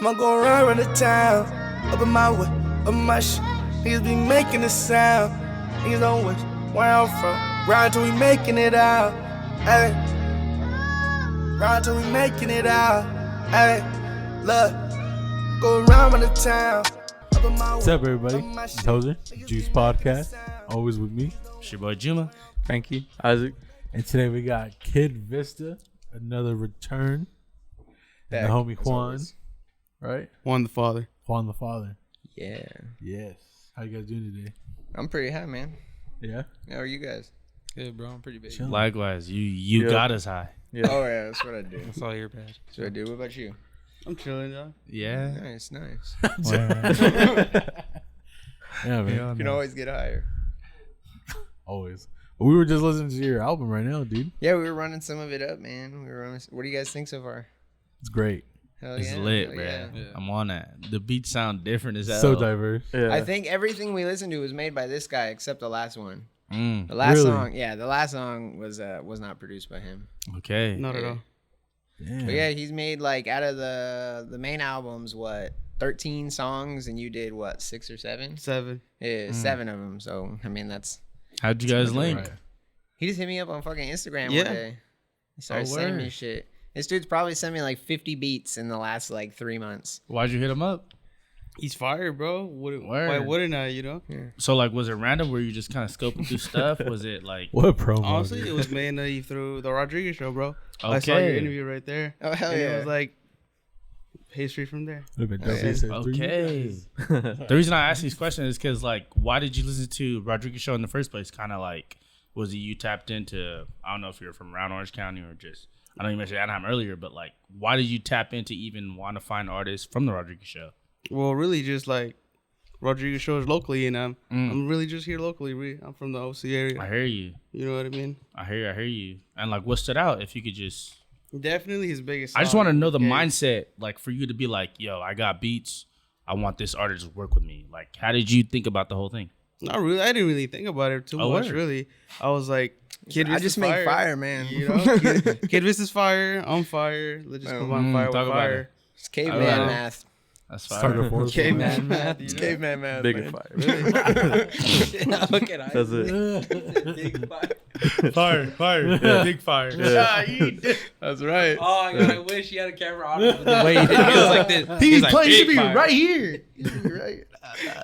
I'ma go around the town, up in my way, up my shit. Niggas be making a sound. Niggas don't wish where I'm from. Ride till we making it out. Hey. Ride till we making it out. Hey. Look. Go around the town. What's up, everybody? It's Hoser, Juice Podcast. Always with me. It's your boy Juma. Frankie, Isaac. And today we got Kid Vista, another return. And the homie Juan, right? Juan the Father. Juan the Father. Yeah. Yes. How you guys doing today? I'm pretty high, man. Yeah? How are you guys? Good, bro. I'm pretty big. Chilling. Likewise, you got us high. Yeah. Oh, yeah, that's what I do. That's all your bad. That's what I do. What about you? I'm chilling, dog. Yeah. Nice, nice. Yeah, man. You can always get higher. Always. But we were just listening to your album right now, dude. Yeah, we were running some of it up, man. What do you guys think so far? It's great. Hell It's yeah. lit, Hell bro. yeah. I'm on that. The beats sound different as hell. So diverse. Yeah. I think everything we listened to was made by this guy except the last one. Mm, The last Really? song, yeah, the last song was not produced by him. okay. Not at all. Damn. But yeah, he's made like out of the main albums, 13 songs, and you did 6 or 7? 7. Yeah, 7 of them. So I mean, that's. How'd you guys link? Right. He just hit me up on fucking Instagram Yeah. one day. He started Oh, sending word. me shit. This dude's probably sent me like 50 beats in the last 3 months. Why'd you hit him up? He's fire, bro. Why Word. wouldn't I, So like, was it random? Were you just kind of scoping through stuff? Was it like? What promo? Honestly, dude? it was mainly through the Rodriguez show, bro. I saw your Okay. interview right there. Oh, hell and yeah. it was like, history from there. Would've been Oh, dope. yeah. He said, "For you Okay. guys." The reason I asked these questions is because like, why did you listen to Rodriguez show in the first place? Kind of like, was it you tapped into? I don't know if you're from around Orange County or just. I know you mentioned Anaheim earlier, but like, why did you tap into even want to find artists from the Rodriguez show? Well, really just like Rodriguez shows locally, and I'm really just here locally. I'm from the OC area. I hear you. You know what I mean? I hear you. And like, what stood out? If you could just, Definitely his biggest I just song. want to know the Yeah. mindset, like for you to be like, yo, I got beats. I want this artist to work with me. Like, how did you think about the whole thing? Not really. I didn't really think about it too Oh, much, word. really. I was like, Kid I Vista's just make fire, man. You know, Kid Vista's fire. I'm fire. Let's just combine fire talk with about fire. it. It's caveman Alright. math. That's Start fire. a force. Caveman math. you It's know? caveman math. Bigger man. fire. Look at That's it. Big fire. Fire. Big fire. That's right. Oh, God, I wish he had a camera on him. The way he did, he was like this. He's like, playing to big be fire. right here. Right.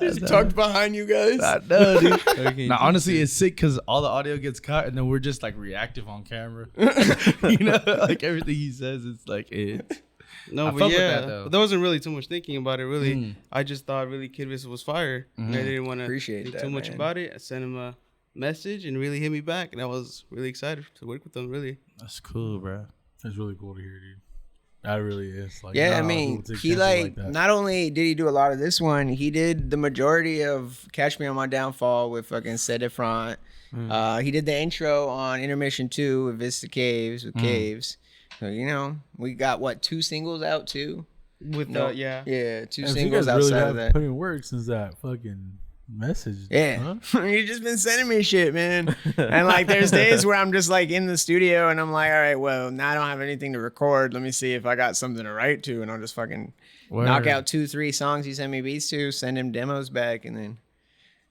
Just tucked behind you guys. No, dude. Now, honestly, it's sick because all the audio gets cut and then we're just like reactive on camera. You know, like everything he says, it's like it. No, I but fuck with yeah, that, though. but there wasn't really too much thinking about it. Really, I just thought really Kid Vista was fire. And I didn't want to Appreciate think that, too much man. about it. I sent him a message and really hit me back, and I was really excited to work with him. Really, That's cool, bro. That's really cool to hear, dude. That really is. Like, Yeah, not I a lot of mean, people take he chances that. not only did he do a lot of this one, he did the majority of Catch Me on My Downfall with fucking Set It Front. He did the intro on Intermission 2 with Vista Caves with Caves. So, you know, we got 2 singles out too? with No, yeah, 2 And so you singles guys really outside of have that. put in work since that fucking message. Yeah, Huh? you just been sending me shit, man. And like, there's days where I'm just like in the studio and I'm like, all right, well, now I don't have anything to record. Let me see if I got something to write to, and I'll just fucking knock out 2-3 songs he sent me beats to, send him demos back, and then,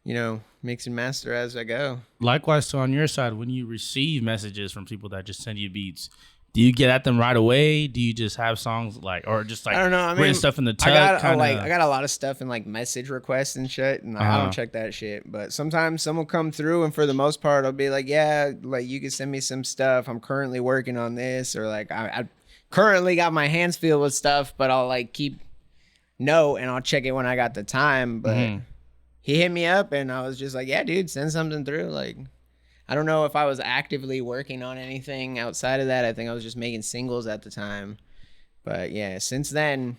you know, mix and master as I go. Likewise, so on your side, when you receive messages from people that just send you beats, do you get at them right away? Do you just have songs like, or just like I don't know. I written mean, stuff in the I tug? got kinda, I got a lot of stuff in like message requests and shit, and I don't check that shit. But sometimes some will come through, and for the most part, I'll be like, yeah, like you can send me some stuff. I'm currently working on this, or like I currently got my hands filled with stuff, but I'll like keep note and I'll check it when I got the time. But he hit me up, and I was just like, yeah, dude, send something through. Like, I don't know if I was actively working on anything outside of that. I think I was just making singles at the time. But yeah, since then,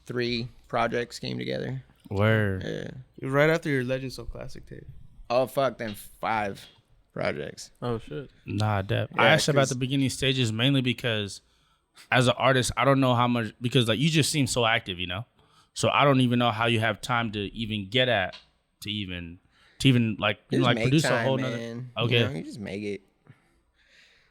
3 projects came together. Word. Yeah. It was right after your Legend So Classic tape. Oh, fuck, then 5 projects. Oh shit. Nah, Dep. I Yeah, asked about 'cause- the beginning stages mainly because as an artist, I don't know how much, because like you just seem so active, you know? So I don't even know how you have time to even get at, to even like, you know, Just like make produce time, a whole nother. man. Okay. You know, you just make it.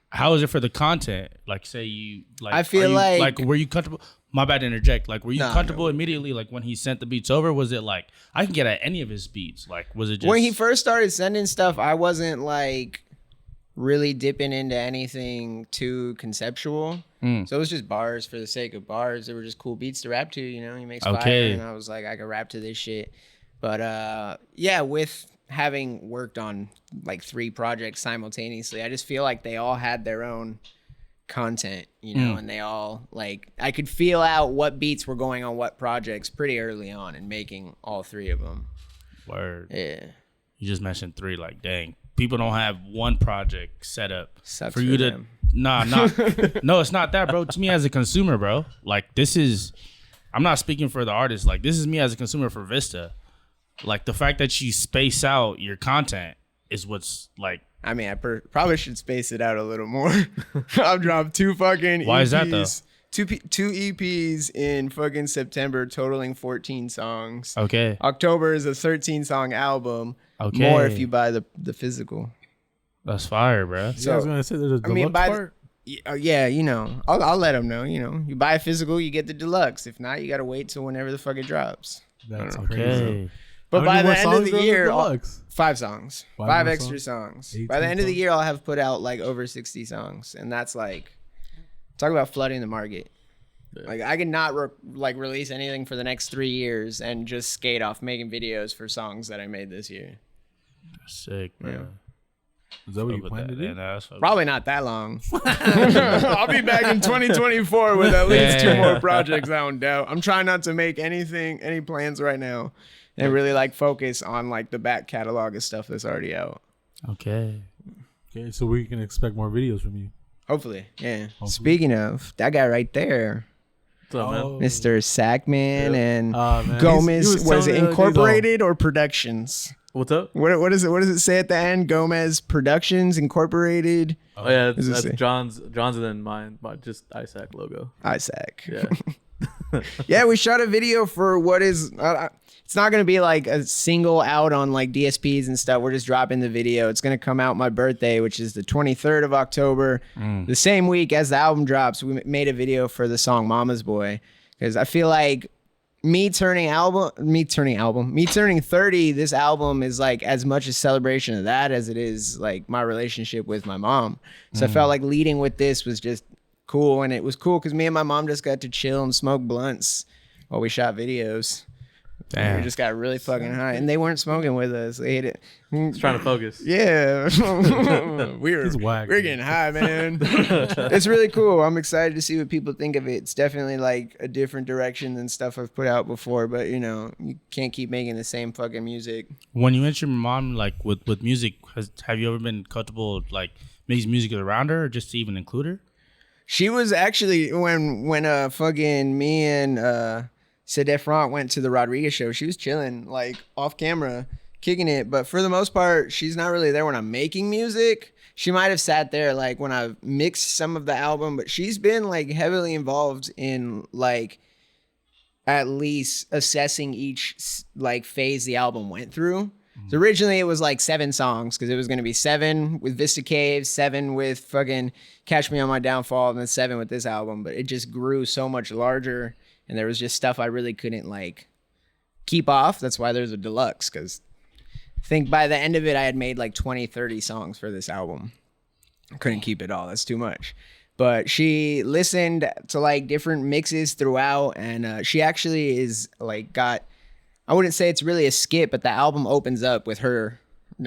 How is it for the content? Like, say you like, I feel are you, like- were you comfortable? My bad to interject. Like, were you Nah, comfortable no. immediately? Like, when he sent the beats over, was it like I can get at any of his beats? Like, was it just When he first started sending stuff, I wasn't like really dipping into anything too conceptual. So it was just bars for the sake of bars. They were just cool beats to rap to, you know. He makes Okay. fire, and I was like, I could rap to this shit. But yeah, with having worked on like 3 projects simultaneously, I just feel like they all had their own content, you know, and they all like I could feel out what beats were going on what projects pretty early on in making all 3 of them. word? Yeah. You just mentioned 3. Like, dang, people don't have one project set up Sucks for you for to. them. Nah, no, it's not that, bro. To me as a consumer, bro, like this is. I'm not speaking for the artist. Like, this is me as a consumer for Vista. Like, the fact that you space out your content is what's like. I mean, I probably should space it out a little more. I've dropped 2 fucking Why EPs. is that, though? Two EPs in fucking September, totaling 14 songs. Okay. October is a 13-song album. Okay. More if you buy the physical. That's fire, bro. So, I was gonna say there's a deluxe I mean, by part. yeah, you know, I'll let them know. You know, you buy a physical, you get the deluxe. If not, you gotta wait till whenever the fuck it drops. That's crazy. Okay. But by the end of the year, deluxe? 5 songs, 5 more extra songs. 18 By the end of the songs? year, I'll have put out like over 60 songs, and that's like, talk about flooding the market. Like I could not release anything for the next 3 years and just skate off making videos for songs that I made this year. Sick, bro. Is that what you Fuck with plan to that. do? Yeah, nah, that's fuck- Probably not that long. I'll be back in 2024 with at least 2 more projects. I don't doubt. I'm trying not to make any plans right now, and really like focus on like the back catalog of stuff that's already out. Okay. Okay, so we can expect more videos from you. Hopefully, yeah. Speaking of that guy right there, What's up, man? Mr. Sackman and man. Gomez. He was Was it telling me the other day, Incorporated or Productions? What's up? What does it say at the end? Gomez Productions Incorporated. Oh yeah, What does it that's say? John's and then mine, but just ISAC logo. Isaac. Yeah. Yeah, we shot a video for what is. It's not gonna be like a single out on like DSPs and stuff. We're just dropping the video. It's gonna come out my birthday, which is the 23rd of October, the same week as the album drops. We made a video for the song "Mama's Boy" because I feel like me turning 30. This album is like as much a celebration of that as it is like my relationship with my mom. So I felt like leading with this was just cool, and it was cool because me and my mom just got to chill and smoke blunts while we shot videos. Damn. We just got really fucking high, and they weren't smoking with us. They hate it. Just trying to focus. Yeah, we He's whack, we're dude. getting high, man. It's really cool. I'm excited to see what people think of it. It's definitely like a different direction than stuff I've put out before, but you know, you can't keep making the same fucking music. When you mentioned your mom, like with music, have you ever been comfortable like making music around her, or just to even include her? She was actually when fucking me and Sedef Front went to the Rodriguez show. She was chilling like off camera, kicking it. But for the most part, she's not really there when I'm making music. She might have sat there like when I've mixed some of the album, but she's been like heavily involved in like at least assessing each like phase the album went through. So originally it was like 7 songs because it was going to be 7 with Vista Caves, 7 with fucking Catch Me on My Downfall, and then 7 with this album. But it just grew so much larger, and there was just stuff I really couldn't like keep off. That's why there's a deluxe, because I think by the end of it I had made like 20, 30 songs for this album. I couldn't keep it all. That's too much. But she listened to like different mixes throughout, and she actually is like got, I wouldn't say it's really a skit, but the album opens up with her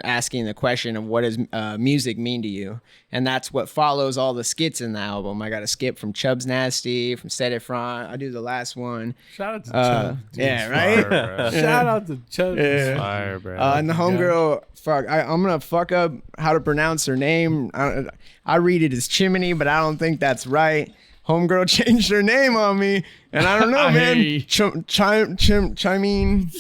asking the question of what does music mean to you? And that's what follows all the skits in the album. I got a skit from Chubb's Nasty, from Set It Front. I do the last one. Shout out to Chubb. Dude, Yeah, Fire, right? bro. Shout out to Chubb. Yeah. Fire, bro. And the homegirl, I'm going to fuck up how to pronounce her name. I read it as Chimney, but I don't think that's right. Homegirl changed her name on me, and I don't know, I man. hear you. Chimene.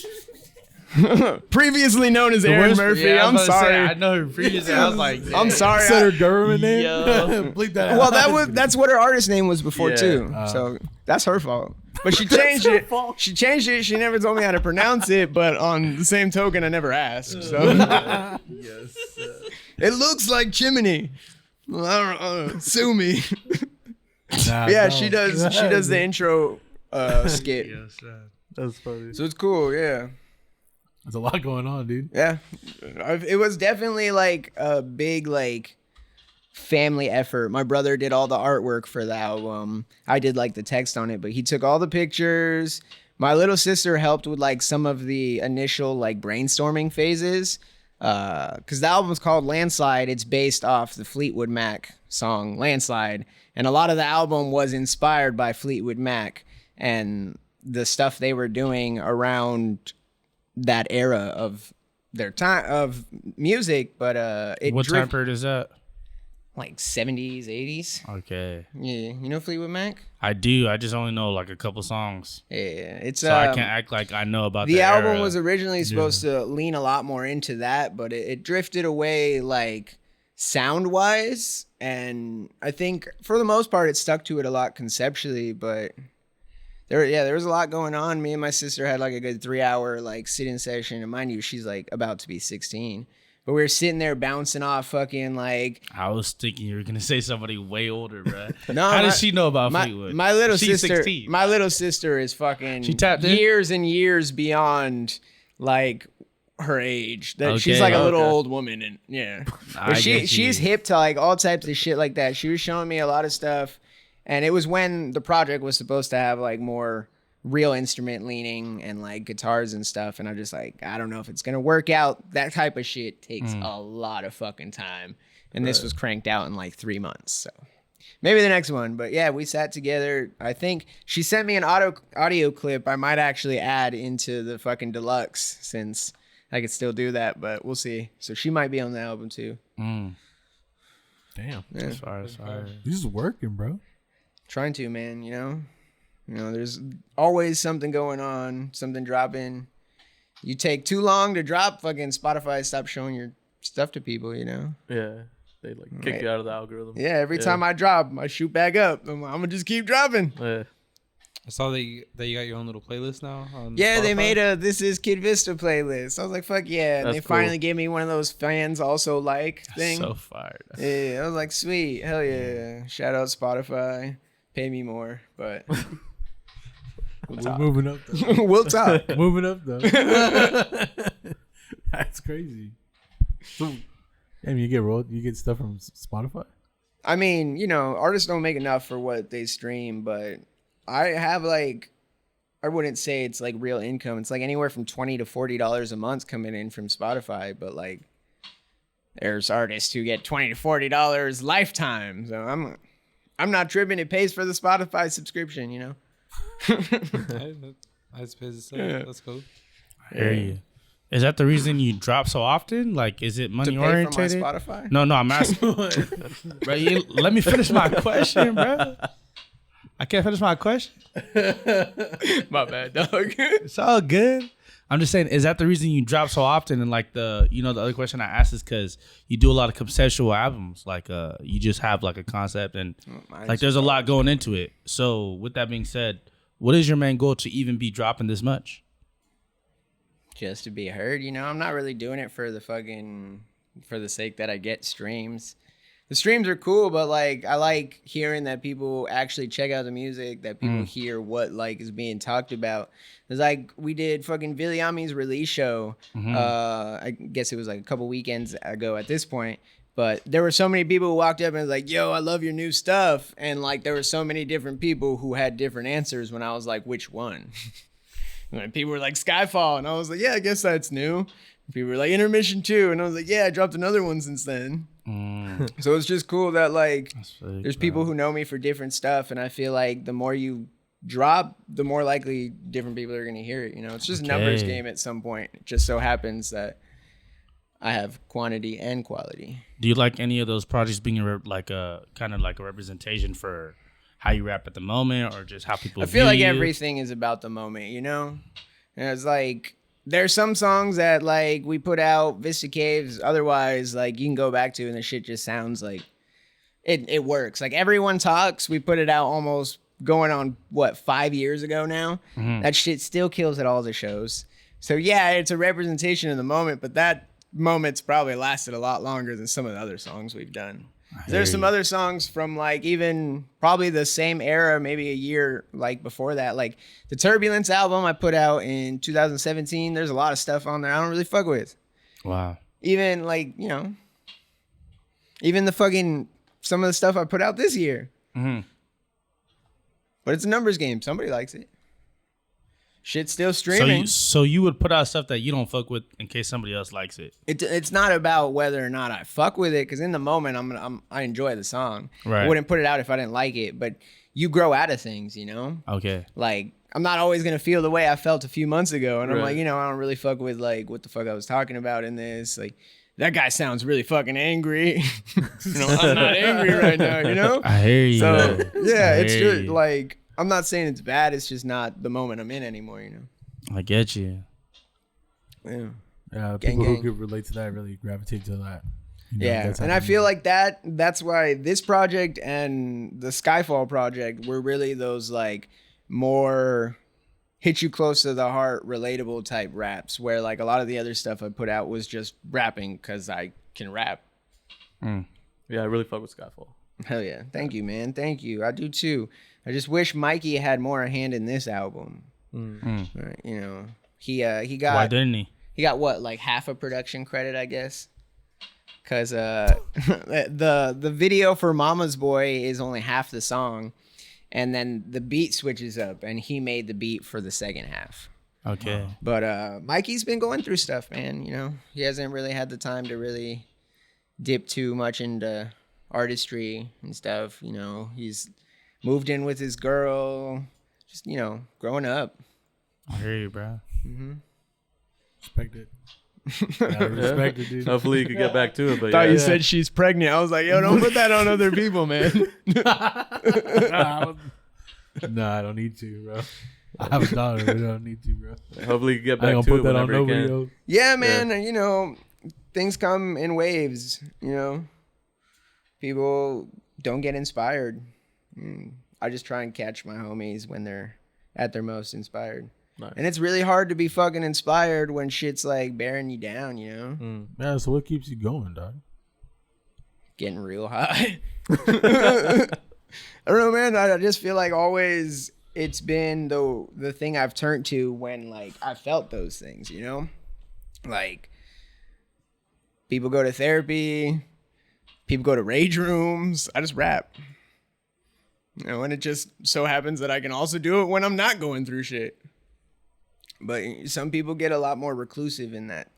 Previously known as Aaron worst- Murphy. yeah, I I'm was about to say, sorry. I know her previously. I was like, I'm sorry. Said her government name. Yo. Bleep that out. Well, that's what her artist name was before Yeah. too. So that's her fault. But she changed it. She changed it. She never told me how to pronounce it. But on the same token, I never asked. So Yes. it looks like Chimney. Well, I don't know. Sue me. Nah, Yeah, don't. she does the intro skit. Yes, sir. That's funny. So it's cool, yeah. There's a lot going on, dude. Yeah. It was definitely like a big like family effort. My brother did all the artwork for the album. I did like the text on it, but he took all the pictures. My little sister helped with like some of the initial like brainstorming phases. Because the album's called Landslide. It's based off the Fleetwood Mac song Landslide. And a lot of the album was inspired by Fleetwood Mac and the stuff they were doing around that era of their time of music. But What time period is that? like 70s, 80s. Okay. Yeah, you know Fleetwood Mac? I do. I just only know like a couple songs. Yeah, it's So I can't act like I know about the album era. was originally supposed to lean a lot more into that, but it drifted away like sound wise, and I think for the most part it stuck to it a lot conceptually, but there was a lot going on. Me and my sister had like a good 3-hour like sit-in session, and mind you, she's like about to be 16. But we were sitting there bouncing off fucking like. I was thinking you were gonna say somebody way older, bro. No, How does she know about my, Fleetwood? my little She's sister. 16. My little sister is fucking She tapped in? years and years beyond like her age. That she's Okay, like a little okay. old woman, and yeah. I But get she's you. hip to like all types of shit like that. She was showing me a lot of stuff, and it was when the project was supposed to have like more real instrument leaning and like guitars and stuff, and I'm just like, I don't know if it's gonna work out. That type of shit takes a lot of fucking time, and this was cranked out in like 3 months, so maybe the next one. But yeah, we sat together. I think she sent me an audio clip I might actually add into the fucking deluxe, since I could still do that, but we'll see. So she might be on the album too. Damn. Yeah. Sorry. You just working, bro. Trying to, man, you know, there's always something going on, something dropping. You take too long to drop, fucking Spotify stop showing your stuff to people, you know? Yeah. They like kick you out of the algorithm. Yeah, every time I drop, I shoot back up. I'm gonna just keep dropping. Yeah. I saw that you got your own little playlist now. On Yeah, they Spotify. made a This Is Kid Vista playlist. I was like, fuck yeah. And That's they cool. finally gave me one of those fans also like thing. So fired. Yeah, I was like, sweet. Hell yeah. Shout out Spotify. Pay me more, but We're moving up, though. we'll talk. Moving up, though. That's crazy. So, I mean, you get stuff from Spotify? I mean, you know, artists don't make enough for what they stream, but I have like, I wouldn't say it's like real income. It's like anywhere from $20 to $40 a month coming in from Spotify, but like there's artists who get $20 to $40 lifetime. So I'm not tripping. It pays for the Spotify subscription, you know? I suppose it's that's cool. I hear you. Is that the reason you drop so often? Like, is it To money pay for my oriented? Spotify? No, I'm asking. Bro, let me finish my question, bro. I can't finish my question. My bad, dog. It's all good. I'm just saying, is that the reason you drop so often? And like the other question I asked is because you do a lot of conceptual albums. Like, you just have like a concept and like there's a lot going into it. So with that being said, what is your main goal to even be dropping this much? Just to be heard, you know? I'm not really doing it for the sake that I get streams. The streams are cool, but like I like hearing that people actually check out the music, that people hear what like is being talked about. It's like we did fucking Viliami's release show. I guess it was like a couple weekends ago at this point. But there were so many people who walked up and was like, yo, I love your new stuff. And like there were so many different people who had different answers when I was like, which one? And people were like, Skyfall. And I was like, yeah, I guess that's new. And people were like, Intermission 2. And I was like, yeah, I dropped another one since then. So it's just cool that like there's people who know me for different stuff. And I feel like the more you drop, the more likely different people are going to hear it. You know, it's just a numbers game at some point. It just so happens that I have quantity and quality. Do you like any of those projects being like a kind of like a representation for how you rap at the moment, or just how people I feel view like you? everything is about the moment, you know? And it's like there's some songs that like we put out, Vista Caves, otherwise like you can go back to and the shit just sounds like it works. Like Everyone Talks, we put it out almost going on 5 years ago now. That shit still kills at all the shows. So yeah, it's a representation of the moment, but that moment's probably lasted a lot longer than some of the other songs we've done. There's some other songs from like even probably the same era, maybe a year like before that. Like the Turbulence album I put out in 2017. There's a lot of stuff on there I don't really fuck with. Wow. Even like, you know, even the fucking some of the stuff I put out this year. Mm-hmm. But it's a numbers game. Somebody likes it. Shit's still streaming. So you would put out stuff that you don't fuck with in case somebody else likes it. It's not about whether or not I fuck with it, because in the moment I enjoy the song. Right. I wouldn't put it out if I didn't like it. But you grow out of things, you know. Okay. Like I'm not always gonna feel the way I felt a few months ago, and I'm Right. like, you know, I don't really fuck with like what the fuck I was talking about in this. Like that guy sounds really fucking angry. You know, I'm not angry right now. You know. I hear you. So yeah, I it's hear just you. like I'm not saying it's bad. It's just not the moment I'm in anymore. You know. I get you. Yeah. Yeah, Gang, people gang. who could relate to that really gravitate to that. You know, Yeah, that's and how I they- feel like that's why this project and the Skyfall project were really those like more hit you close to the heart, relatable type raps, where like a lot of the other stuff I put out was just rapping because I can rap. Yeah, I really fuck with Skyfall. Hell yeah. Thank you, man. Thank you. I do too. I just wish Mikey had more hand in this album. Right, you know, he Why got didn't he? he got what, like half a production credit, I guess. Cause the video for Mama's Boy is only half the song, and then the beat switches up, and he made the beat for the second half. Okay. But Mikey's been going through stuff, man. You know, he hasn't really had the time to really dip too much into artistry and stuff. You know, he's moved in with his girl, just, you know, growing up. I hear you, bro. Respect it. Gotta respect it, dude. Hopefully you could get back to it, but Thought yeah. you said she's pregnant. I was like, yo, don't put that on other people, man. No, I don't need to, bro. I have a daughter, but I don't need to, bro. Hopefully you can get I back ain't to gonna it put that on whenever no you can. video. Yeah, man. You know, things come in waves. You know, people don't get inspired. I just try and catch my homies when they're at their most inspired. Nice. And it's really hard to be fucking inspired when shit's like bearing you down, you know? Yeah, so what keeps you going, dog? Getting real high. I don't know, man. I just feel like always it's been the thing I've turned to when like I felt those things, you know? Like people go to therapy, people go to rage rooms. I just rap. You know, and it just so happens that I can also do it when I'm not going through shit. But some people get a lot more reclusive in that.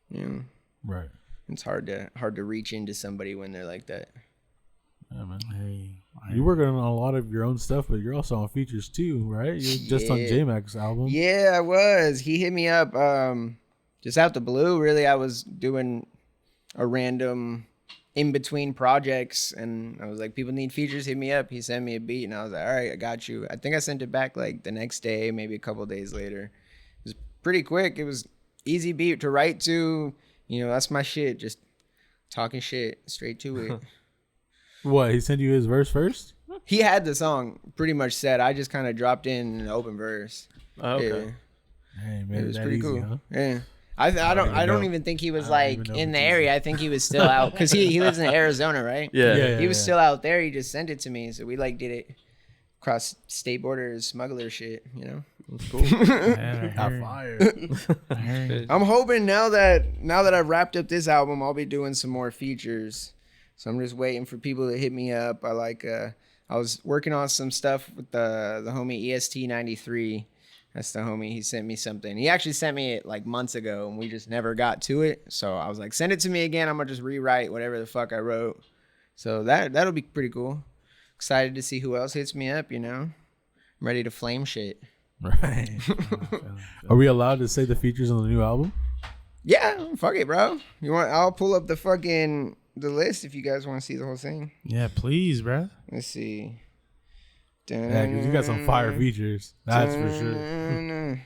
You know, Right. it's hard to reach into somebody when they're like that. Yeah, man. Hey, You're working on a lot of your own stuff, but you're also on features too, right? You're just on Yeah. J-Mac's album. Yeah, I was. He hit me up just out the blue. Really, I was doing a random in between projects, and I was like, people need features, hit me up. He sent me a beat, and I was like, all right, I got you. I think I sent it back like the next day, maybe a couple days later. It was pretty quick. It was easy beat to write to. You know, that's my shit. Just talking shit straight to it. What? He sent you his verse first? He had the song pretty much set. I just kind of dropped in an open verse. Oh, okay. Yeah. Hey, man, It was that pretty easy, cool. huh? Yeah. I don't know. even think he was I don't like even know in if the it's area. I think he was still out because he lives in Arizona, right? Yeah. Yeah, He was yeah. still out there. He just sent it to me, so we like did it cross state borders, smuggler shit. You know. That's cool. Hot fire. I'm hoping now that I've wrapped up this album, I'll be doing some more features. So I'm just waiting for people to hit me up. I was working on some stuff with the homie EST93. That's the homie. He sent me something. He actually sent me it like months ago, and we just never got to it. So I was like, send it to me again. I'm gonna just rewrite whatever the fuck I wrote. So that'll be pretty cool. Excited to see who else hits me up. You know, I'm ready to flame shit. Right. Are we allowed to say the features on the new album? Yeah, fuck it, bro. You want? I'll pull up the list if you guys want to see the whole thing. Yeah, please, bro. Let's see. Yeah, because you got some fire features. That's for sure.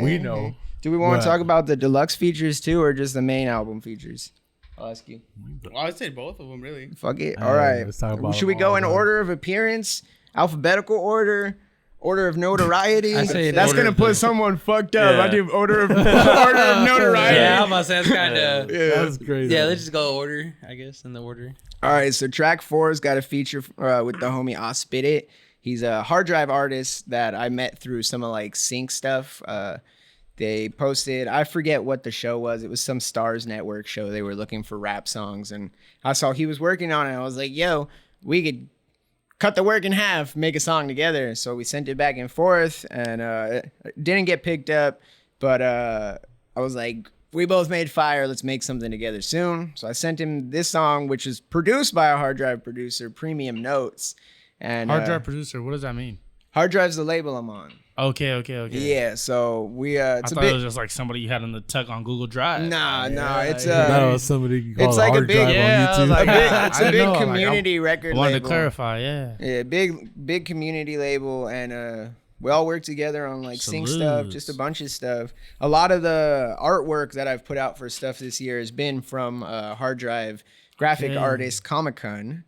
We know. Do we want What? to talk about the deluxe features too, or just the main album features? I'll ask you. Well, I'd say both of them, really. Fuck it. All All right, right. let's talk about Should we them go all, in bro. order of appearance, alphabetical order, order of notoriety. I say that's order gonna of put the- someone fucked up. Yeah. I do order of notoriety. Yeah, I'm about to say that's kind of. That's crazy. Yeah, let's just go order, I guess, in the order. All right, so track 4's got a feature with the homie I Spit It. He's a hard drive artist that I met through some of like sync stuff. They posted, I forget what the show was. It was some Stars Network show. They were looking for rap songs, and I saw he was working on it. I was like, yo, we could cut the work in half, make a song together. So we sent it back and forth, and it didn't get picked up. But I was like, we both made fire. Let's make something together soon. So I sent him this song, which is produced by a hard drive producer, Premium Notes. And Hard drive producer. What does that mean? Hard drive's the label I'm on. Okay. Yeah, so we I it's a thought bit. it was just like somebody you had on the tuck on Google Drive. Nah, it's That was somebody you call it's a like a hard big- drive yeah, I on was YouTube. like, it's I a big know, like, community I record wanted label. to clarify, yeah. Yeah, big community label, and we all work together on like sync stuff, Salutes. just a bunch of stuff. A lot of the artwork that I've put out for stuff this year has been from hard drive graphic Dang. artist Comic-Con.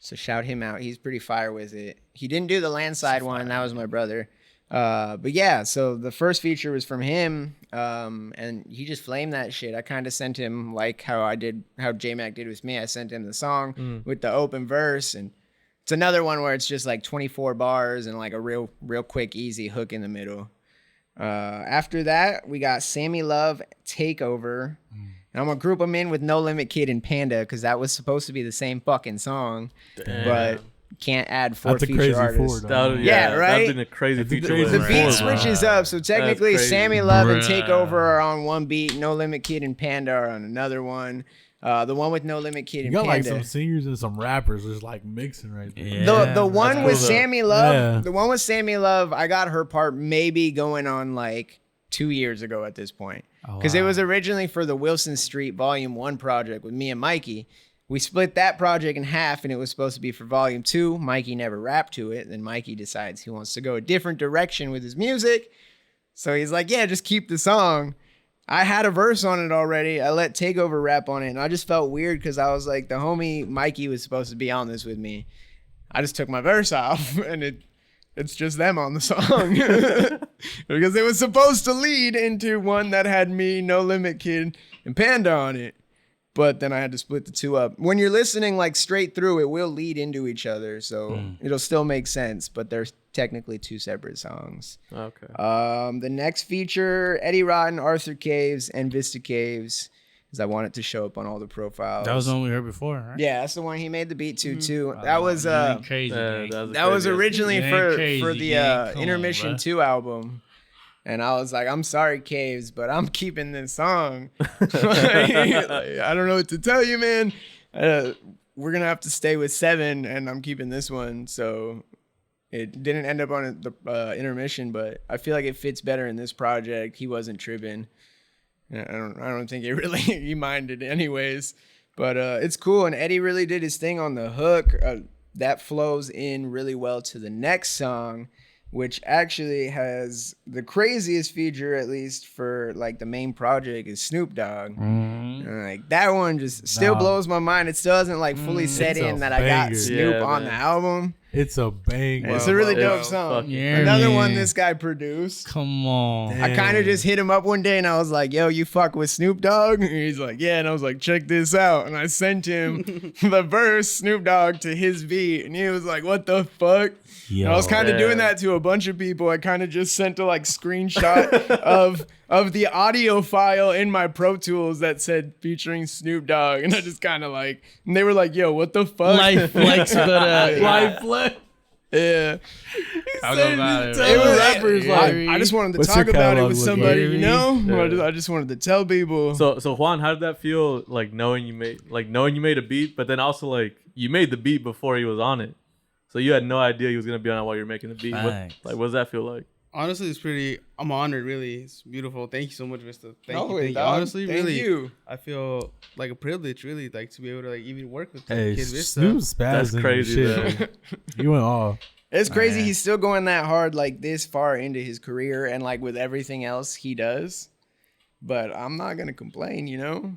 So shout him out. He's pretty fire with it. He didn't do the Landslide one. That was my brother. But yeah, so the first feature was from him, and he just flamed that shit. I kind of sent him like how J-Mac did with me. I sent him the song with the open verse, and it's another one where it's just like 24 bars and like a real quick, easy hook in the middle. After that, we got Sammy Love, Takeover. And I'm gonna group them in with No Limit Kid and Panda because that was supposed to be the same fucking song, but can't add 4 That's a feature crazy artists. four, though. Yeah, right? That'd been a crazy That's a feature. crazy with The it. beat Right. switches up, so technically crazy. Sammy Love and Bruh. Takeover are on one beat. No Limit Kid and Panda are on another one. The one with No Limit Kid You and got like Panda. some singers and some rappers just like mixing right there. Yeah. The one That's with cool, though. Sammy Love, Yeah. the one with Sammy Love, I got her part maybe going on like 2 years ago at this point. Because it was originally for the Wilson Street Volume 1 project with me and Mikey. We split that project in half and it was supposed to be for Volume 2. Mikey never rapped to it. Then Mikey decides he wants to go a different direction with his music. So he's like, yeah, just keep the song. I had a verse on it already. I let Takeover rap on it. And I just felt weird because I was like, the homie Mikey was supposed to be on this with me. I just took my verse off and it's just them on the song. Because it was supposed to lead into one that had me, No Limit Kid, and Panda on it. But then I had to split the two up. When you're listening like straight through, it will lead into each other. So it'll still make sense, but they're technically 2 separate songs. Okay. The next feature, Eddie Rotten, Arthur Caves, and Vista Caves, because I want it to show up on all the profiles. That was the one we heard before, right? Yeah, that's the one he made the beat to too. That was You ain't crazy. Yeah, gang. that was originally You ain't for crazy, the gang. Come on, Intermission bruh. 2 album. And I was like, I'm sorry, Caves, but I'm keeping this song. Like, I don't know what to tell you, man. We're going to have to stay with 7, and I'm keeping this one. So it didn't end up on the Intermission, but I feel like it fits better in this project. He wasn't tripping. I don't think he minded anyways. But it's cool, and Eddie really did his thing on the hook. That flows in really well to the next song, which actually has the craziest feature, at least for like the main project, is Snoop Dogg. And, like that one just still blows my mind. It still hasn't like fully set It's a in that I got banger. Snoop Yeah, on man. the album. It's a banger. It's a really Wow. dope song. Yeah, Another one man. this guy produced. Come on. Damn. I kind of just hit him up one day and I was like, yo, you fuck with Snoop Dogg? And he's like, yeah. And I was like, check this out. And I sent him the verse, Snoop Dogg, to his beat. And he was like, what the fuck? And I was kind of Yeah. doing that to a bunch of people. I kind of just sent a like screenshot of the audio file in my Pro Tools that said featuring Snoop Dogg. And I just kind of like, and they were like, yo, what the fuck? Life flex, but Life flex. Yeah. I'll go about it. It was rappers I, like, I just wanted to what's talk your about it catalog with look somebody, like? you know? Yeah. I just wanted to tell people. So Juan, how did that feel? Like knowing you made a beat, but then also like you made the beat before he was on it, so you had no idea he was gonna be on it while you were making the beat. Facts. What does that feel like? Honestly, it's pretty. I'm honored. Really, it's beautiful. Thank you so much, Vista. Thank you. dog. Honestly, Thank really, you. I feel like a privilege. Really, like to be able to like even work with Hey, Kid Vista. Snoop's That's spazzing crazy, Shit. man. You went off. It's crazy Man. he's still going that hard like this far into his career and like with everything else he does. But I'm not gonna complain, you know?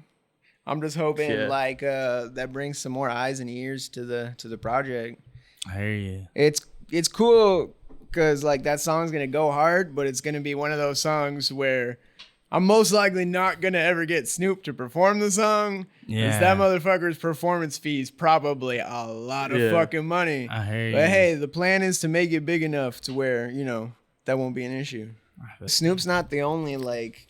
I'm just hoping Yeah. like that brings some more eyes and ears to the project. I hear you. It's cool because like that song's gonna go hard, but it's gonna be one of those songs where I'm most likely not gonna ever get Snoop to perform the song. Yeah. That motherfucker's performance fees probably a lot of fucking money. I hear you. But hey, the plan is to make it big enough to where, you know, that won't be an issue. Snoop's not the only like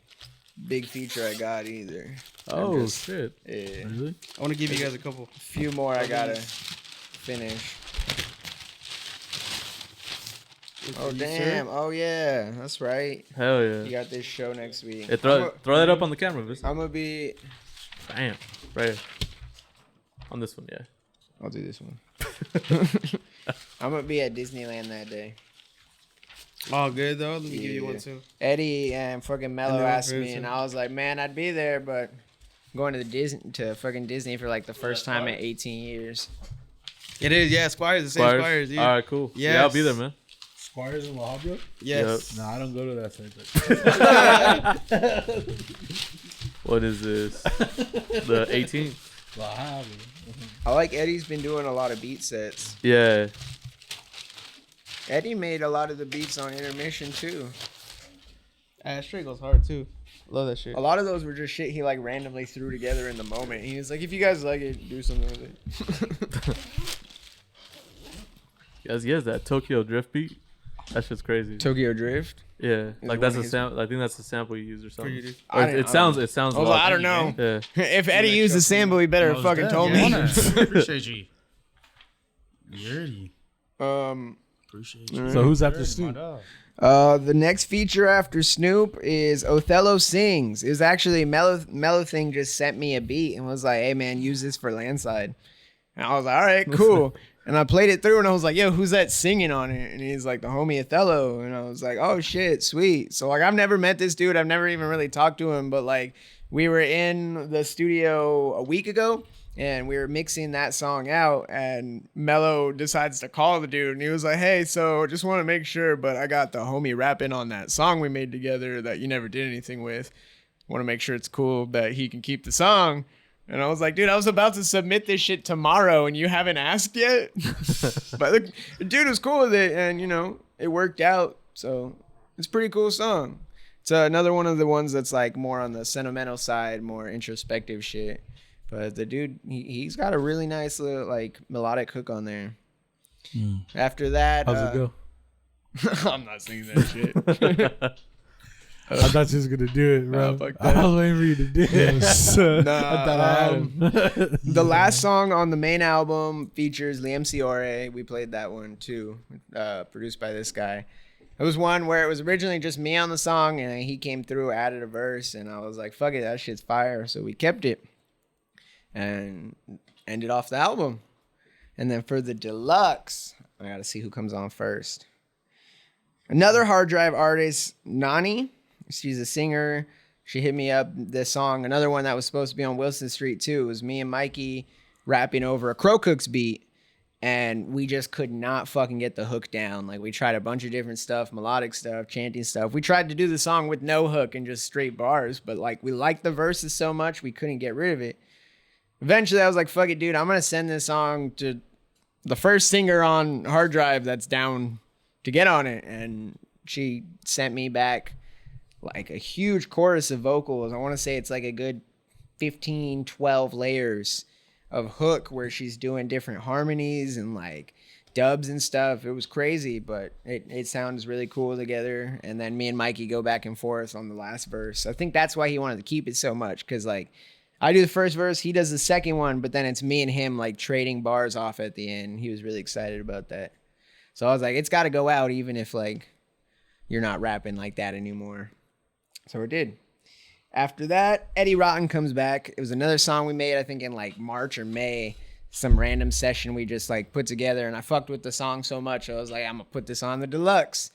big feature I got either. Oh shit! Yeah. Really? I want to give you guys a couple. A few more I gotta finish. Oh damn! Oh yeah, that's right. Hell You yeah! got this show next week. Hey, throw that up on the camera, Vista. I'm gonna be. Bam, right here. On this one, yeah. I'll do this one. I'm gonna be at Disneyland that day. Oh, good though. Let me give you Yeah. one too. Eddie and fucking Mello know, asked very me, and soon. I was like, man, I'd be there, but I'm going to fucking Disney for like the first time in 18 years. It is, yeah. Squires, the same Squires, dude. All right, cool. Yeah, I'll be there, man. Squires in La Habra? Yes. No, I don't go to that side. What is this? The 18th. La Habra. I like Eddie's been doing a lot of beat sets. Yeah. Eddie made a lot of the beats on Intermission too. Straight goes hard too. Love that shit. A lot of those were just shit he like randomly threw together in the moment. He was like, if you guys like it, do something with it. Yes, that Tokyo Drift beat. That shit's crazy. Tokyo Drift. Yeah, like it that's one a of his- sample. I think that's the sample you used or something. you, dude. Or it sounds. It sounds. I was like, I don't know. Yeah. If Eddie used the sample, he better have Most fucking def, told yeah. me. Appreciate you. Yuri. Appreciate you. So who's after Snoop? The next feature after Snoop is Othello Sings. It was actually Mellow Thing just sent me a beat and was like, hey man, use this for Landslide. And I was like, all right, cool. And I played it through and I was like, yo, who's that singing on it? And he's like, the homie Othello. And I was like, oh shit, sweet. So like, I've never met this dude. I've never even really talked to him, but like we were in the studio a week ago and we were mixing that song out and Mello decides to call the dude and he was like, hey, so just want to make sure, but I got the homie rapping on that song we made together that you never did anything with. Want to make sure it's cool that he can keep the song. And I was like, dude, I was about to submit this shit tomorrow and you haven't asked yet? But the dude was cool with it and, you know, it worked out. So it's a pretty cool song. It's another one of the ones that's like more on the sentimental side, more introspective shit. But the dude, he's got a really nice little like melodic hook on there. After that, How's it go? I'm not singing that shit. I thought you was gonna do it, bro. fuck I that. was waiting for you to do it. I thought I had him. The last song on the main album features Liam Ciore. We played that one too, produced by this guy. It was one where it was originally just me on the song, and he came through, added a verse, and I was like, fuck it, that shit's fire. So we kept it and ended off the album. And then for the deluxe, I gotta see who comes on first. Another hard drive artist, Nani. She's a singer. She hit me up this song. Another one that was supposed to be on Wilson Street too. It was me and Mikey rapping over a Crow Cooks beat. And we just could not fucking get the hook down. Like we tried a bunch of different stuff, melodic stuff, chanting stuff. We tried to do the song with no hook and just straight bars. But like we liked the verses so much, we couldn't get rid of it. Eventually I was like, fuck it, dude. I'm going to send this song to the first singer on hard drive that's down to get on it. And she sent me back like a huge chorus of vocals. I want to say it's like a good 15, 12 layers of hook where she's doing different harmonies and like dubs and stuff. It was crazy, but it sounds really cool together. And then me and Mikey go back and forth on the last verse. I think that's why he wanted to keep it so much, because like I do the first verse, he does the second one, but then it's me and him like trading bars off at the end. He was really excited about that. So I was like, it's got to go out even if like you're not rapping like that anymore. So it did. After that, Eddie Rotten comes back. It was another song we made, I think in like March or May. Some random session we just like put together, and I fucked with the song so much, I was like, I'm gonna put this on the deluxe.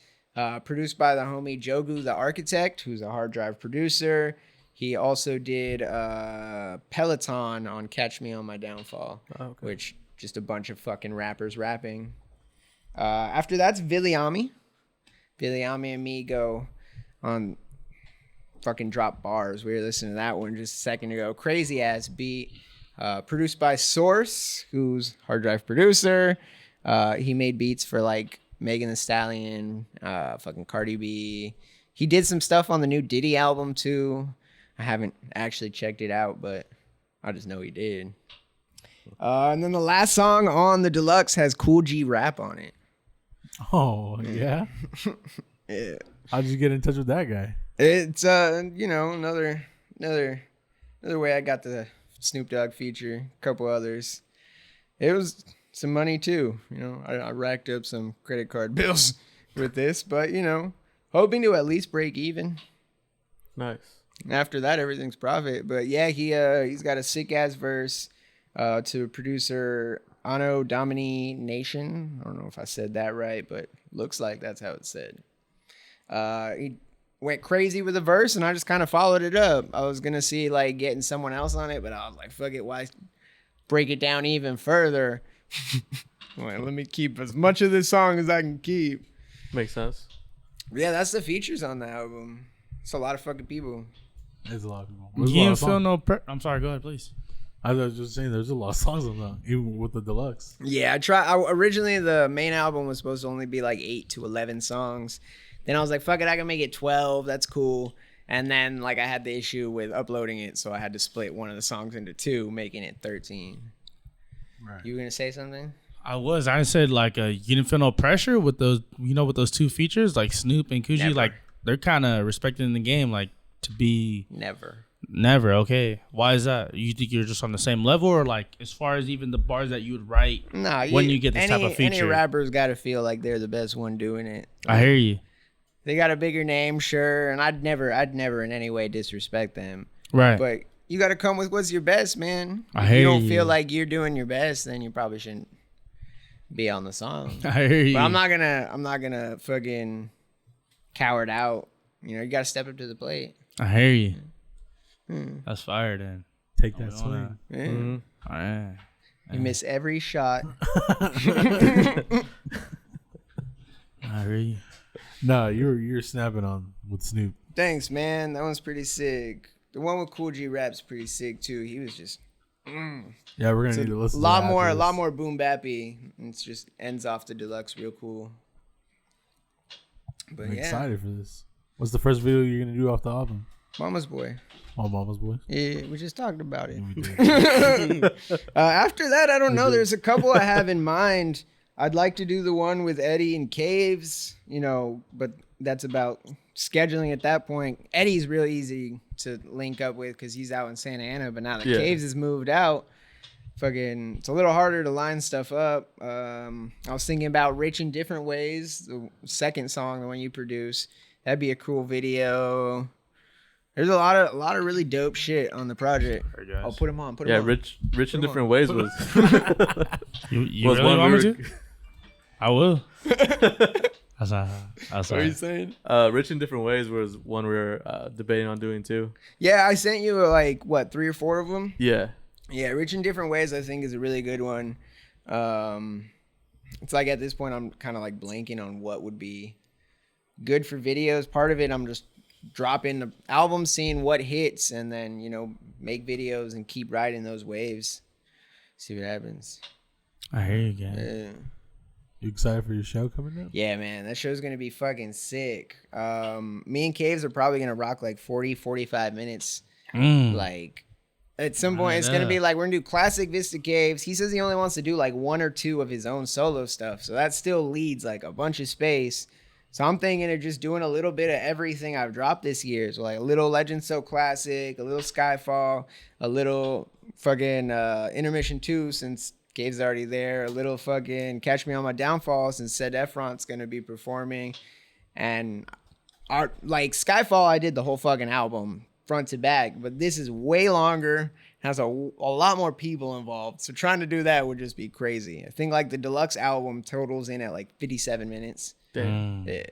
Produced by the homie Jogu the Architect, who's a hard drive producer. He also did Peloton on Catch Me on My Downfall, which just a bunch of fucking rappers rapping. After that's Viliami. Viliami and me go on fucking drop bars. We were listening to that one just a second ago. Crazy ass beat. Produced by Source, who's hard drive producer. He made beats for like Megan Thee Stallion, fucking Cardi B. He did some stuff on the new Diddy album too. I haven't actually checked it out, but I just know he did. And then the last song on the deluxe has Cool G rap on it. Oh yeah. Yeah. How'd you get in touch with that guy? It's another way I got the Snoop Dogg feature, a couple others. It was some money too, I racked up some credit card bills with this, but hoping to at least break even. Nice. After that, everything's profit. But yeah, he's got a sick ass verse to producer Ano Domini Nation. I don't know if I said that right, but looks like that's how it's said. He went crazy with the verse, and I just kind of followed it up. I was gonna see like getting someone else on it, but I was like, fuck it, why break it down even further? Well, let me keep as much of this song as I can keep. Makes sense. Yeah, that's the features on the album. It's a lot of fucking people. There's a lot of people. You didn't feel no I'm sorry, go ahead, please. I was just saying there's a lot of songs on that, even with the deluxe. Yeah, originally the main album was supposed to only be like 8 to 11 songs. Then I was like, fuck it, I can make it 12. That's cool. And then like I had the issue with uploading it, so I had to split one of the songs into 2, making it 13. Right. You were gonna say something? I said like you didn't feel no pressure with those, with those 2 features like Snoop and Coogee. Like they're kind of respecting the game, like to be never. Okay, why is that? You think you're just on the same level, or like as far as even the bars that you would write when you get this type of feature? Any rapper's got to feel like they're the best one doing it. I hear you. They got a bigger name, sure, and I'd never in any way disrespect them. Right. But you got to come with what's your best, man. If you don't feel like you're doing your best, then you probably shouldn't be on the song. I hear you. But I'm not gonna fucking coward out. You got to step up to the plate. I hear you. That's fire, then. Take that swing. Yeah. Mm-hmm. All right. You miss every shot. I hear you. No, you're snapping on with Snoop. Thanks, man. That one's pretty sick. The one with Cool G rap's pretty sick too. He was just. Yeah, we're gonna need to listen. A lot more boom bappy. It just ends off the deluxe real cool. But I'm excited for this. What's the first video you're gonna do off the album? Mama's Boy. Oh, Mama's Boy. Yeah, we just talked about it. Yeah, we did. After that, I don't know. There's a couple I have in mind. I'd like to do the one with Eddie and Caves, but that's about scheduling at that point. Eddie's real easy to link up with because he's out in Santa Ana, but now that Caves has moved out, it's a little harder to line stuff up. I was thinking about Rich in Different Ways, the second song, the one you produce. That'd be a cool video. There's a lot of really dope shit on the project. I'll put them on. Rich in Different Ways was. You was really one want me to? I will. That's what are you saying? Rich in Different Ways was one we were debating on doing too. Yeah, I sent you 3 or 4 of them. Yeah. Yeah, Rich in Different Ways I think is a really good one. It's like at this point I'm kind of like blanking on what would be good for videos. Part of it I'm just dropping the album, seeing what hits, and then make videos and keep riding those waves. See what happens. I hear you, guys. Yeah. You excited for your show coming up? Yeah, man, that show's gonna be fucking sick. Me and Caves are probably gonna rock like 40-45 minutes. Like at some point it's gonna be like we're gonna do classic Vista Caves. He says he only wants to do like 1 or 2 of his own solo stuff, so that still leads like a bunch of space. So I'm thinking of just doing a little bit of everything I've dropped this year. So like a little Legend So Classic, a little Skyfall, a little fucking Intermission 2 since Cave's already there, a little fucking Catch Me On My Downfall since Said Efron's gonna be performing. And Skyfall, I did the whole fucking album front to back, but this is way longer, has a lot more people involved. So trying to do that would just be crazy. I think like the deluxe album totals in at like 57 minutes. Damn. Yeah.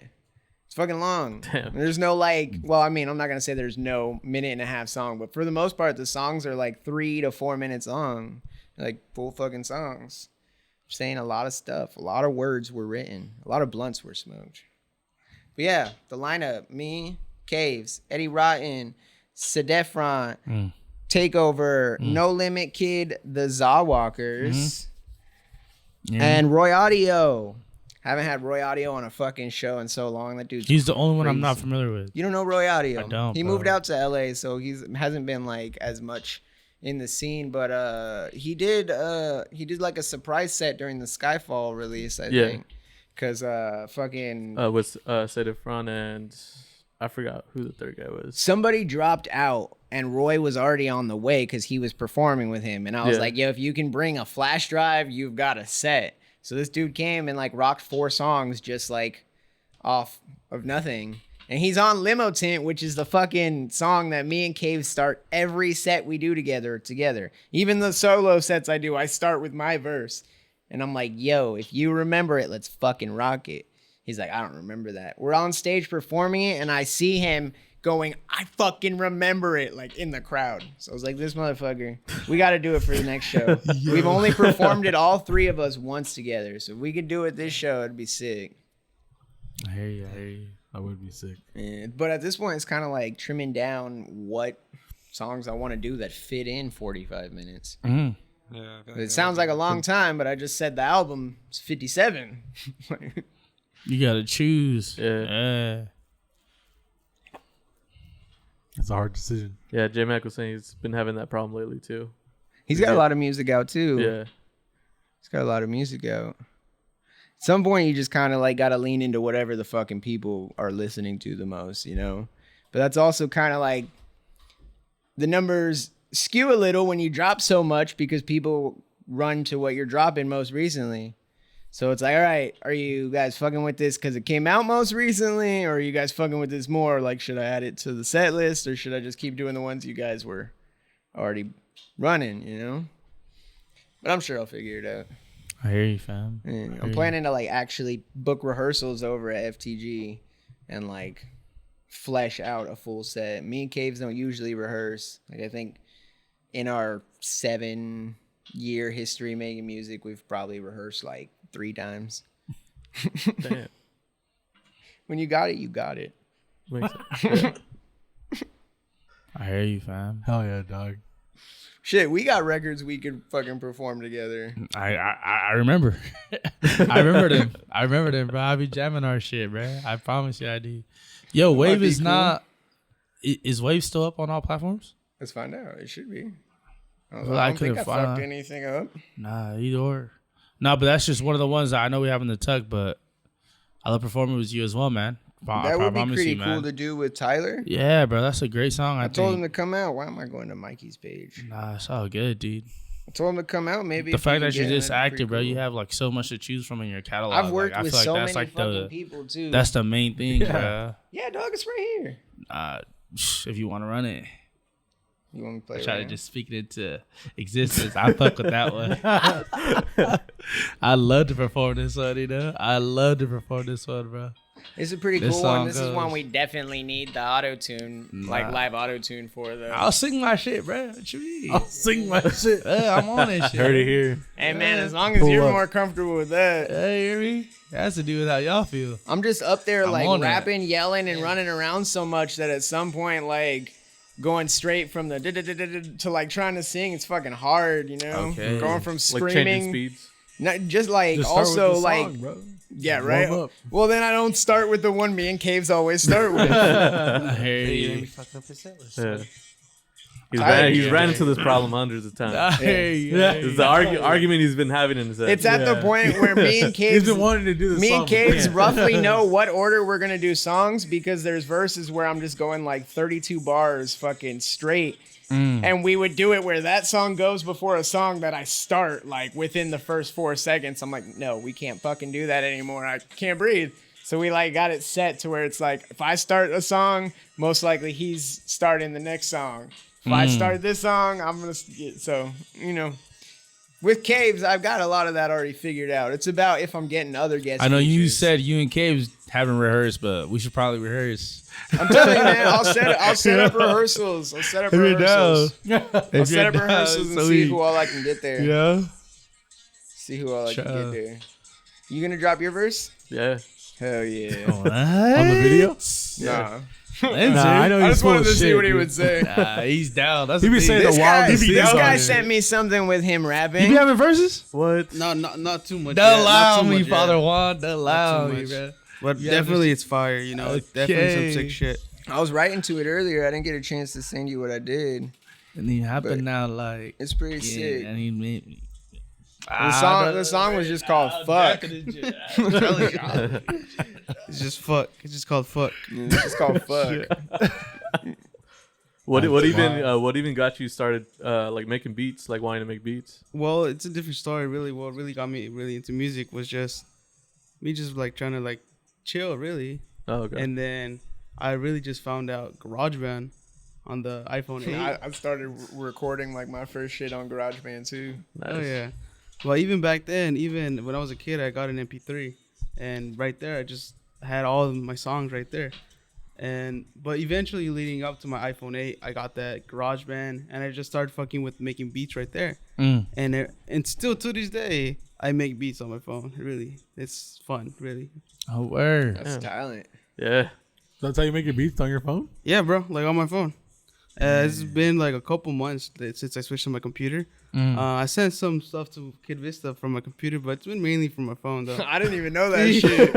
It's fucking long. Damn. There's no I'm not going to say there's no 1.5-minute song, but for the most part, the songs are like 3 to 4 minutes long. Like full fucking songs. Saying a lot of stuff. A lot of words were written. A lot of blunts were smoked. But yeah, the lineup, me, Caves, Eddie Rotten, Sedefron, Takeover, No Limit Kid, the Zawalkers, and Roy Audio. Haven't had Roy Audio on a fucking show in so long. That dude's He's the only one I'm crazy. not familiar with. You don't know Roy Audio? I don't, He bro. moved out to LA, so hasn't been like as much in the scene. But he did like a surprise set during the Skyfall release, I think. Cause fucking with Cedar Front and I forgot who the third guy was. somebody dropped out and Roy was already on the way because he was performing with him. And I was like, yo, if you can bring a flash drive, you've got a set. So this dude came and like rocked 4 songs just like off of nothing. And he's on Limo Tent, which is the fucking song that me and Cave start every set we do together. Even the solo sets I do, I start with my verse. And I'm like, yo, if you remember it, let's fucking rock it. He's like, I don't remember that. We're on stage performing it, and I see him going, I fucking remember it, like in the crowd. So I was like, this motherfucker, we got to do it for the next show. We've only performed it, all 3 of us, once together. So if we could do it this show, it'd be sick. I hear you. I would be sick. Yeah, but at this point, it's kind of like trimming down what songs I want to do that fit in 45 minutes. Mm. Yeah. It sounds like a long time, but I just said the album is 57. You gotta choose. Yeah. It's a hard decision. Yeah, J Mac was saying he's been having that problem lately too. He's got a lot of music out too. Yeah. He's got a lot of music out. At some point, you just kind of like got to lean into whatever the fucking people are listening to the most, you know? But that's also kind of like the numbers skew a little when you drop so much because people run to what you're dropping most recently. So it's like, all right, are you guys fucking with this because it came out most recently? Or are you guys fucking with this more? Like, should I add it to the set list or should I just keep doing the ones you guys were already running, you know? But I'm sure I'll figure it out. I hear you, fam. Yeah, I'm planning to like actually book rehearsals over at FTG and like flesh out a full set. Me and Caves don't usually rehearse. Like I think in our 7-year history making music, we've probably rehearsed like 3 times. Damn. When you got it, you got it. Makes sense. Yeah. I hear you, fam. Hell yeah, dog. Shit, we got records we could fucking perform together. I remember. I remember them, bro. I be jamming our shit, bro. I promise you I do. Yo, Wave is cool. not. Is Wave still up on all platforms? Let's find out. It should be. I Well, I don't think I couldn't find- fucked anything up. Nah, either or. Nah, but that's just one of the ones that I know we have in the tuck, but I love performing with you as well, man. That would be promise pretty you, man. cool to do with Tyler. Yeah, bro, that's a great song. I told him to come out. Why am I going to Mikey's page? Nah, it's all good, dude. I told him to come out. Maybe The if we fact can that you're get him, this that'd be active, bro, pretty you cool. have like so much to choose from in your catalog. I've worked I with feel like so that's many like fucking people too. That's the main thing, bro. Yeah, dog, it's right here. If you want to run it, You want me to play? try right to now? just speak it into existence. I fuck with that one. I love to perform this one, you know. I love to perform this one, bro. It's a pretty This cool one. song This is one goes- we definitely need the auto tune, like live auto tune for though. I'll sing my shit, bro. What you mean? I'll sing my shit. I'm on this shit. Heard it here. Hey man, as long as Pull you're up. more comfortable with that, Hey, hear me? That has to do with how y'all feel. I'm just up there I'm like on that. rapping, yelling, and running around so much that at some point, like going straight from the to like trying to sing, it's fucking hard, you know. Okay. Going from Like changing screaming, speeds. not just like Just start with also the like song, bro. yeah, Warm right. up. Well, then I don't start with the one me and Caves always start with. I hear you. fucked up his set list. Yeah. I- He's ran into this problem hundreds of times. I hear you. Yeah. It's the argument he's been having in his head. It's at the Yeah. point where me and He's Caves been wanting to do this me song. and Caves Yeah. roughly know what order we're gonna do songs because there's verses where I'm just going like 32 bars fucking straight. And we would do it where that song goes before a song that I start like within the first 4 seconds. I'm like, no, we can't fucking do that anymore. I can't breathe. So we like got it set to where it's like if I start a song, most likely he's starting the next song. If I start this song, I'm gonna get so you know. With Caves, I've got a lot of that already figured out. It's about if I'm getting other guests. I know you features. said you and Caves haven't rehearsed, but we should probably rehearse. I'm telling you, man. I'll set up rehearsals. I'll set up rehearsals. I'll set up rehearsals and see who all I can get there. Yeah. See who all I can Sure. get there. You gonna drop your verse? Yeah. Hell yeah. What? On the video? Nah. I know I he's just full wanted of to see shit, what he dude. would say. He's down. That's He be the saying thing. the wildest This things guy on sent me something with him You rapping. be having verses? What? No, not too much. Don't yet, lie not on too me, much Father yet. Juan. Don't lie Not on too me, much. bro. But Yeah, definitely this- it's fire. You know, it's definitely some sick shit. I was writing to it earlier. I didn't get a chance to send you what I did. And he happened But now, like It's pretty yeah, sick. and he made me. The song was just called Fuck. It's just fuck. It's just called fuck. It's just called Fuck. What even got you started like making beats, like wanting to make beats? Well, it's a different story, really. What really got me really into music was just me just like trying to like chill, really. Oh, okay. And then I really just found out GarageBand on the iPhone 8. I started recording like my first shit on GarageBand too. Oh yeah. Well, even back then, even when I was a kid, I got an MP3, and right there, I just had all of my songs right there. But eventually, leading up to my iPhone 8, I got that GarageBand, and I just started fucking with making beats right there. And still to this day, I make beats on my phone. Really, it's fun. Really. Oh, word. That's talent. Yeah. That's how you make your beats on your phone? Yeah, bro. Like on my phone. It's been like a couple months since I switched to my computer. I sent some stuff to Kid Vista from my computer, but it's been mainly from my phone though. I didn't even know that shit.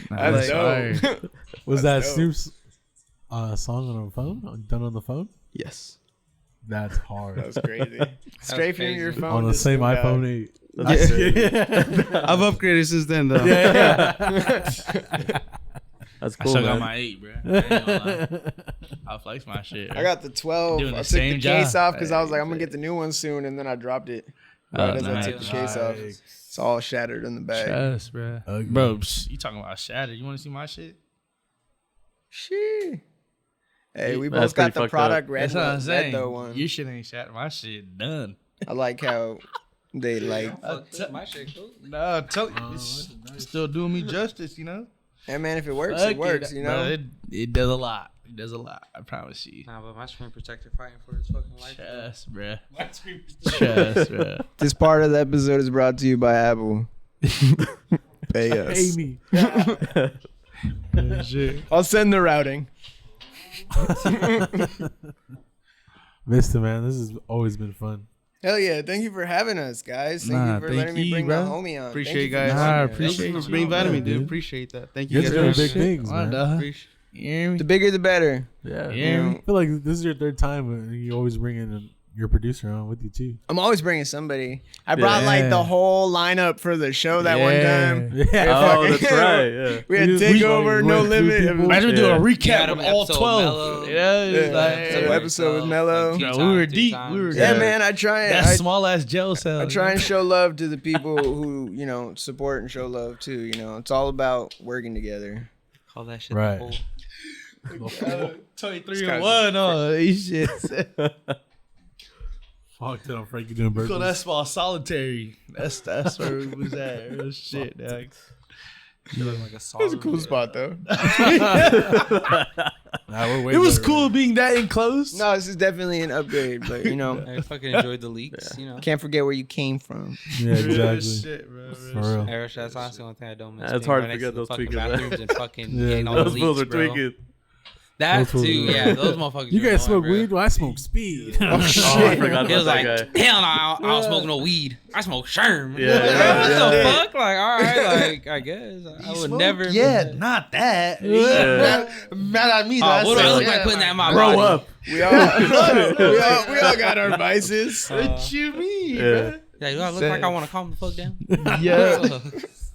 That's dope. dope. Was That's that dope. Snoop's song on a phone? Done on the phone? Yes. That's hard. That was crazy. Straight from your phone. On the to same Snoop Dogg. iPhone 8. That's I've upgraded since then though. That's I cool, still got man. my 8, bro. I ain't gonna lie. I'll flex my shit. I got the 12. Doing the I took same the case job. off because I was like, I'm gonna get the new one soon, and then I dropped it. Right as I took the case off. It's all shattered in the bag. Trust, bro. Ugly. Bro, you talking about shattered? You want to see my shit? Shit. Hey, we That's both got pretty the fucked product red, That's what I'm saying. though one. Your shit ain't shattered. My shit done. I like how they like. My shit cool. No, tell you, it's still doing me justice, you know. Hey man, if it works, Fuck it works. You bro, know. it does a lot. It does a lot. I promise you. Nah, but my screen protector fighting for his fucking life. Trust, bro. Trust, bro. This part of the episode is brought to you by Apple. Pay us. Amy. Shit. I'll send the routing. Vista, man, this has always been fun. Hell yeah! Thank you for having us, guys. Thank Nah, you for thank letting me you, bring bro. the homie on. Appreciate Thank you guys. for Nah, having I us. appreciate Thank you you. for inviting me, dude. Dude. Appreciate that. Thank you You're guys. doing very big much. things, man. Appreciate- You hear me? The bigger, the better. Yeah. You hear me? I feel like this is your third time, and you always bring in your producer on with you too. I'm always bringing somebody. I brought like Yeah. the whole lineup for the show that one Yeah. time. Yeah. Oh, that's right. Yeah. We had You just Takeover, like No went through Limit. people. Imagine we do a Yeah. recap had of an all episode 12. Mellow. Yeah, it's Yeah. like, Episode with Mello. Bro, we were deep. We were Yeah, deep. man. I try and That small ass jail cell. I try and show love to the people who support and show love too. It's all about working together. Call that shit Right. the whole. 23 and 1 on these shit. Fuck that on Frankie doing burpees. Call that small solitary. That's where we was at. Real shit, dog. You look like a It was a cool spot though. Nah, we're way It was better. cool being that enclosed. No, this is definitely an upgrade, but I fucking enjoyed the leaks, you know. can't forget where you came from. Yeah, Real exactly. shit, bro. For real. Irish, that's honestly the only thing I don't miss. It's being hard to right next forget the those fucking tweakers, man. bathrooms and fucking Yeah, getting all Those the fools leaks, are bro. tweaking. That Those fools too, are- yeah. Those motherfuckers. You are guys smoke annoying, weed? bro. Well, I smoke speed. Oh, I forgot He about was that like, guy. hell no, I don't smoke no weed. I smoke sherm. Yeah, yeah, What the yeah. fuck? Like, all right, like, I guess. I would never. Yeah, not that. Yeah. Mad at me. Oh, what do I look Yeah, like putting that in my Grow body? up. We all got our vices. What you mean, Yeah. bro? Yeah, do I look like I want to calm the fuck down? Yeah.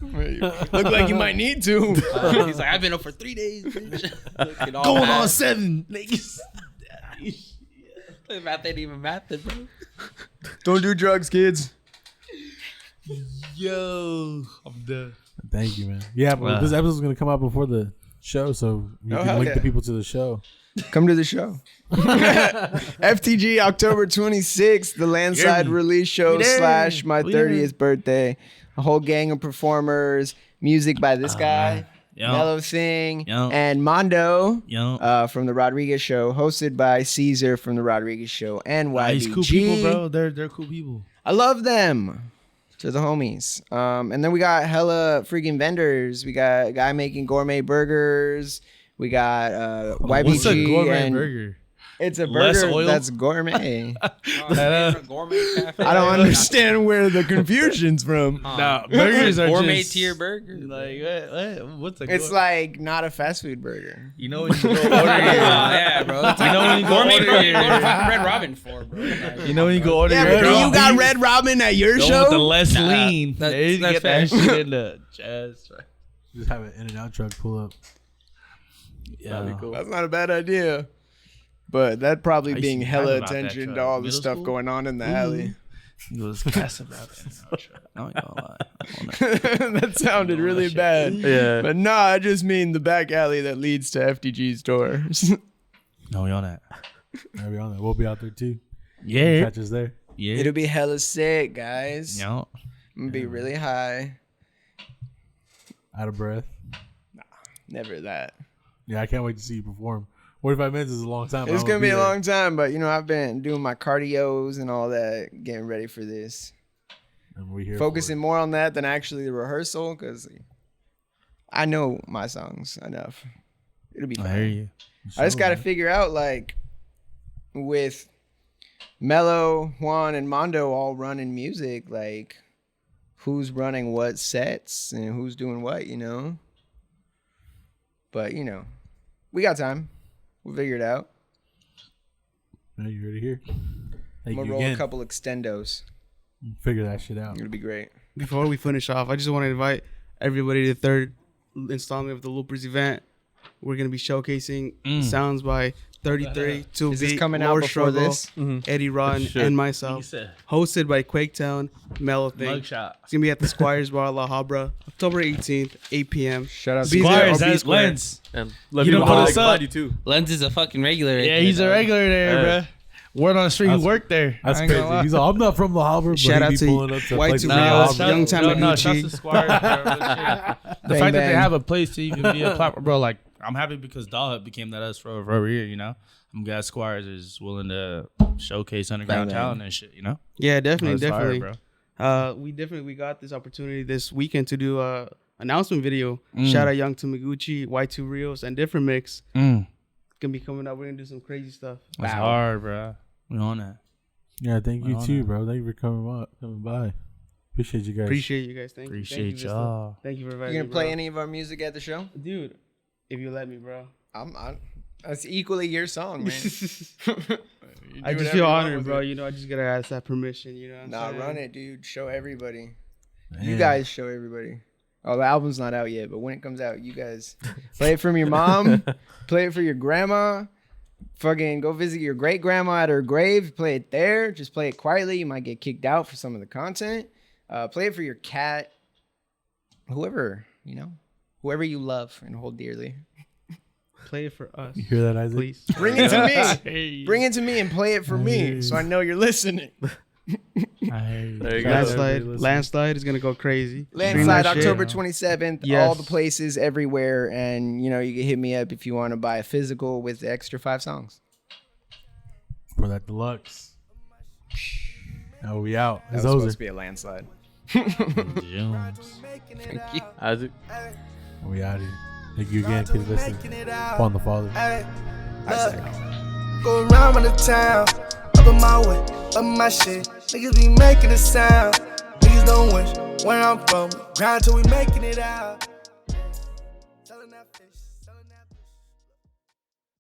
Look like you might need to. He's like, I've been up for 3 days, bitch. Looking all Going mad. on 7. Niggas. Math ain't even math, bro. Don't do drugs, kids. Yo, I'm done. Thank you, man. Yeah, but this episode's gonna come out before the show, so you Oh, can hell link yeah. the people to the show. Come to the show. FTG October 26th, the Landslide me. release show We there. / my We there. 30th birthday. A whole gang of performers, music by this guy, Yo. Mellow Thing, Yo. and Mondo Yo. from the Rodriguez Show, hosted by Caesar from the Rodriguez Show and YBG. These cool people, bro. They're cool people. I love them. To the homies. And then we got hella freaking vendors. We got a guy making gourmet burgers. We got YBG. What's a gourmet and burger? It's a Less burger oil? that's gourmet. Gourmet cafe. I don't understand where the confusion's from. Nah, burgers are gourmet just tier burger. like what's a It's like not a fast food burger. you know when you go order Yeah, bro. It's you know when you go gourmet order burger. your, Red Robin for, bro. you know when you go order Yeah, your but do girl you got beef, Red Robin at your the one show? with the less Nah, lean. that's- They that's get that fair. shit in the chest. Just have an In-N-Out truck pull up. Yeah, cool. That's not a bad idea. But that probably I used being to hella brag about that attention truck. to all the Middle stuff school? going on in the alley. It was passive about that. No, I ain't gonna lie. On that. That sounded really shit. bad. Yeah. But no, I just mean the back alley that leads to FTG's doors. No, we on that. I'll be on there. We'll be out there too. Yeah, Catch us there. yeah. It'll be hella sick, guys. No. I'm gonna be really high. Out of breath. Never that. Yeah, I can't wait to see you perform. 45 minutes is a long time. It's gonna be a long time, but you know, I've been doing my cardios and all that, getting ready for this. And we're here Focusing more on that than actually the rehearsal, because I know my songs enough. It'll be I fine. hear you. I just gotta figure out, like, with Mello, Juan, and Mondo all running music, like, who's running what sets and who's doing what, you know? But, you know, we got time. We'll figure it out. Are you ready here? I'm Thank gonna you roll again. a couple extendos. Figure that shit out. It'll be great. Before we finish off, I just want to invite everybody to the third installment of the Loopers event. We're gonna be showcasing sounds by 33, 2 Is this Beat, coming Lower out before Struggle, this? Eddie Ron, Shit. and myself. Hosted by Quaketown, Mellow Thing. Mugshot. It's gonna be at the Squires Bar La Habra, October 18th, 8 p.m. Shout out Be to there or Squires, be that's square. Lens. And let You me don't know put how I us can up. find you too. Lens is a fucking regular. Yeah, he's a regular there, Hey. bruh. Word on the street, he worked there. That's I ain't gonna crazy. lie. He's like, I'm not from La Habra, but Shout he out be to pulling up to White places to in La Real, Habra. shout- Young Time no, Gucci. shouts to Squires, bro. Shit. The Bang, fact that bang. they have a place to even be a platform, bro, like, I'm happy because Doll Hut became that us for over here, you know? I'm glad Squires is willing to showcase underground Bang, bang. talent and shit, you know? Yeah, definitely, That's fire, definitely. bro. We got this opportunity this weekend to do a announcement video. Shout out Young Tamaguchi, Y2 Rios, and Different Mix. Gonna be coming up. We're gonna do some crazy stuff. That's hard, bro. We on that. Yeah, thank you Wow. too, bro. Thank you for coming by. Appreciate you guys. Appreciate you guys. Thank you. Appreciate Thank you, Vista. y'all. Thank you for inviting You me, gonna play bro. any of our music at the show? Dude, if you let me, bro. That's equally your song, man. I just feel honored, bro. You know, I just gotta ask that permission. You know what I'm Nah, saying? run it, dude. Show everybody. Man. You guys show everybody. Oh, the album's not out yet, but when it comes out, you guys play it from your mom, play it for your grandma. Fucking go visit your great grandma at her grave. Play it there. Just play it quietly. You might get kicked out for some of the content. Play it for your cat. Whoever, you know, whoever you love and hold dearly. Play it for us, You hear that, Isaac? please. Bring it to me. Bring it to me and play it for me so I know you're listening. There you go. Landslide is gonna go crazy. Stream Landslide, that shit. October 27th. Yes. All the places everywhere. And, you know, you can hit me up if you want to buy a physical with the extra 5 songs. For that deluxe. Now we out. That It's was over. supposed to be a landslide. Thank you. Isaac. We out here. Thank you again, Kid Vista. Upon the Father. Ay, go around the town, up in my way, up my shit. Niggas be making a sound. Niggas don't wish where I'm from. Grind till we making it out.